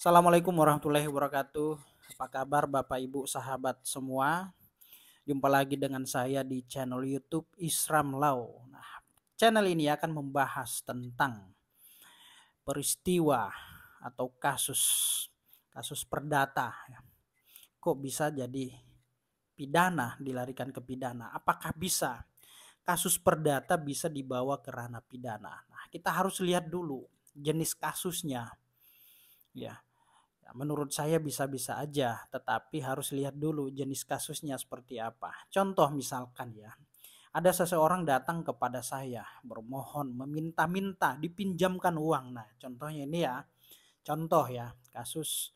Assalamualaikum warahmatullahi wabarakatuh. Apa kabar Bapak Ibu sahabat semua? Jumpa lagi dengan saya di channel YouTube Isram Lau. Nah, channel ini akan membahas tentang peristiwa atau kasus perdata. Kok bisa jadi pidana, dilarikan ke pidana? Apakah bisa kasus perdata bisa dibawa ke ranah pidana? Nah, kita harus lihat dulu jenis kasusnya. Ya, menurut saya bisa-bisa aja, tetapi harus lihat dulu jenis kasusnya seperti apa. Contoh misalkan ya, ada seseorang datang kepada saya bermohon, meminta-minta dipinjamkan uang. Nah, contohnya ini ya, contoh ya, kasus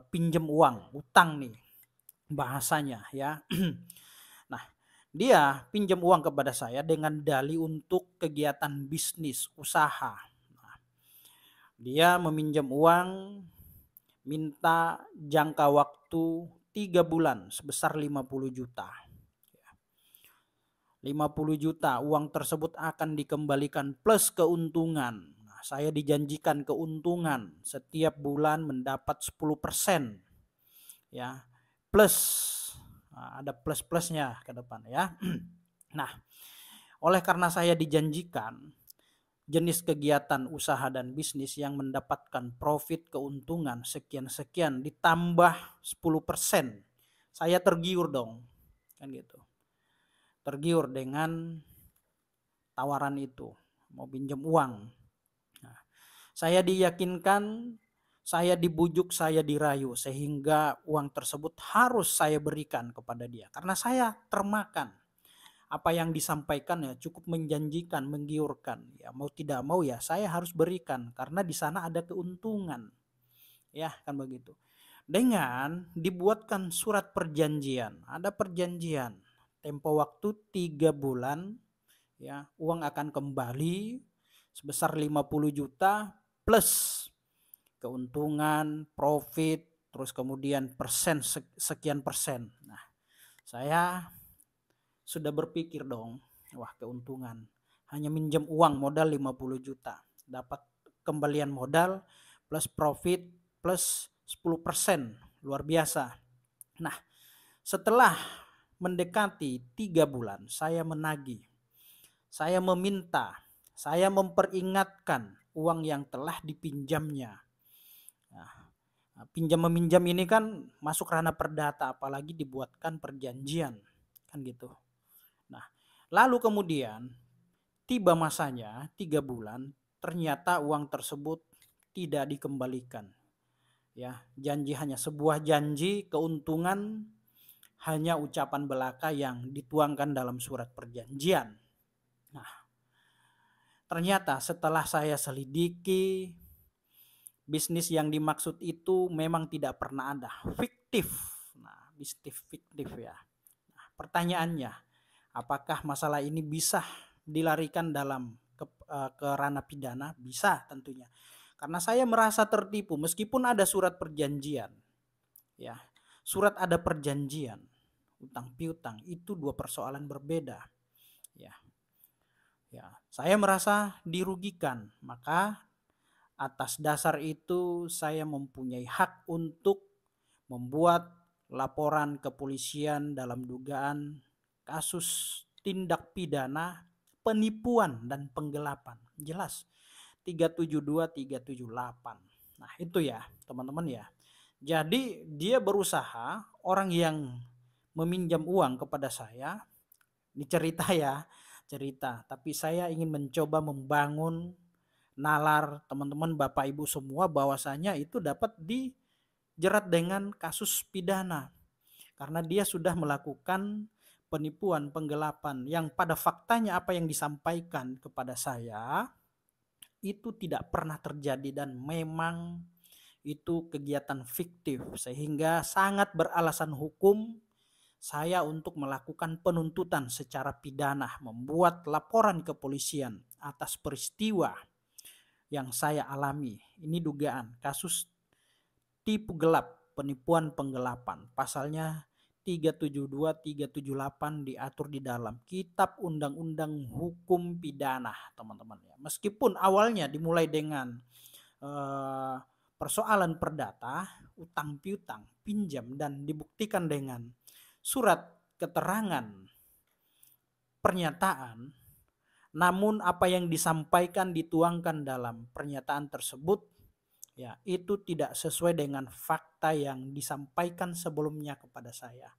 pinjam uang, utang nih bahasanya ya. Nah, dia pinjam uang kepada saya dengan dalih untuk kegiatan bisnis, usaha. Nah, dia meminjam uang, minta jangka waktu 3 bulan sebesar 50 juta. 50 juta uang tersebut akan dikembalikan plus keuntungan. Nah, saya dijanjikan keuntungan setiap bulan mendapat 10% ya. Plus ada plus-plusnya ke depan ya. Nah, oleh karena saya dijanjikan jenis kegiatan usaha dan bisnis yang mendapatkan profit keuntungan sekian-sekian ditambah 10%. Saya tergiur dong. Kan gitu. Tergiur dengan tawaran itu. Mau pinjam uang. Nah, saya diyakinkan, saya dibujuk, saya dirayu sehingga uang tersebut harus saya berikan kepada dia. Karena saya termakan. Apa yang disampaikan ya cukup menjanjikan, menggiurkan. Ya mau tidak mau ya saya harus berikan karena di sana ada keuntungan. Ya kan begitu. Dengan dibuatkan surat perjanjian, ada perjanjian tempo waktu 3 bulan ya, uang akan kembali sebesar 50 juta plus keuntungan, profit, terus kemudian persen sekian persen. Nah, saya sudah berpikir dong, wah keuntungan. Hanya minjem uang modal 50 juta. Dapat kembalian modal plus profit plus 10%. Luar biasa. Nah, setelah mendekati 3 bulan, saya menagih. Saya meminta, saya memperingatkan uang yang telah dipinjamnya. Nah, pinjam meminjam ini kan masuk ranah perdata, apalagi dibuatkan perjanjian. Kan gitu. Nah, lalu kemudian tiba masanya 3 bulan, ternyata uang tersebut tidak dikembalikan. Ya, janji hanya sebuah janji, keuntungan hanya ucapan belaka yang dituangkan dalam surat perjanjian. Nah, ternyata setelah saya selidiki, bisnis yang dimaksud itu memang tidak pernah ada, fiktif. Nah, bisnis fiktif ya. Nah, pertanyaannya, apakah masalah ini bisa dilarikan ke ranah pidana? Bisa tentunya. Karena saya merasa tertipu meskipun ada surat perjanjian. Ya, surat ada perjanjian, utang piutang itu dua persoalan berbeda. Ya. Ya, saya merasa dirugikan. Maka atas dasar itu saya mempunyai hak untuk membuat laporan kepolisian dalam dugaan kasus tindak pidana penipuan dan penggelapan. Jelas 372 378. Nah, itu ya, teman-teman ya. Jadi dia berusaha, orang yang meminjam uang kepada saya, ini cerita ya, cerita. Tapi saya ingin mencoba membangun nalar teman-teman Bapak Ibu semua bahwasanya itu dapat dijerat dengan kasus pidana. Karena dia sudah melakukan penipuan, penggelapan yang pada faktanya apa yang disampaikan kepada saya itu tidak pernah terjadi dan memang itu kegiatan fiktif sehingga sangat beralasan hukum saya untuk melakukan penuntutan secara pidana, membuat laporan kepolisian atas peristiwa yang saya alami. Ini dugaan kasus tipu gelap, penipuan penggelapan. Pasalnya 372 378 diatur di dalam Kitab Undang-Undang Hukum Pidana, teman-teman ya. Meskipun awalnya dimulai dengan eh, persoalan perdata, utang piutang, pinjam dan dibuktikan dengan surat keterangan pernyataan, namun apa yang disampaikan dituangkan dalam pernyataan tersebut ya itu tidak sesuai dengan fakta yang disampaikan sebelumnya kepada saya.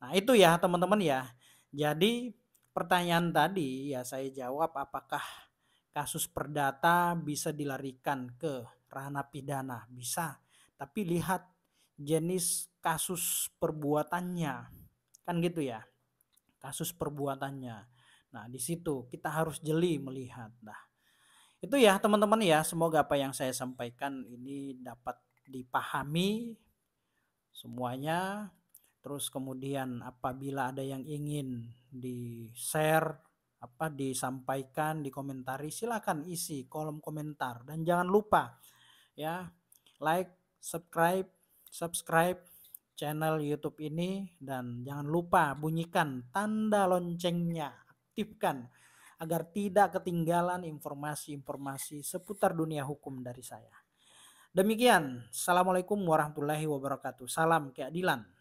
Nah, itu ya teman-teman ya. Jadi pertanyaan tadi ya saya jawab, apakah kasus perdata bisa dilarikan ke ranah pidana? Bisa. Tapi lihat jenis kasus perbuatannya. Kan gitu ya. Kasus perbuatannya. Nah, di situ kita harus jeli melihat. Nah, itu ya teman-teman ya. Semoga apa yang saya sampaikan ini dapat dipahami semuanya. Terus kemudian apabila ada yang ingin di-share, disampaikan, dikomentari, silakan isi kolom komentar. Dan jangan lupa ya, like, subscribe channel YouTube ini, dan jangan lupa bunyikan tanda loncengnya, aktifkan agar tidak ketinggalan informasi-informasi seputar dunia hukum dari saya. Demikian, Assalamualaikum warahmatullahi wabarakatuh. Salam keadilan.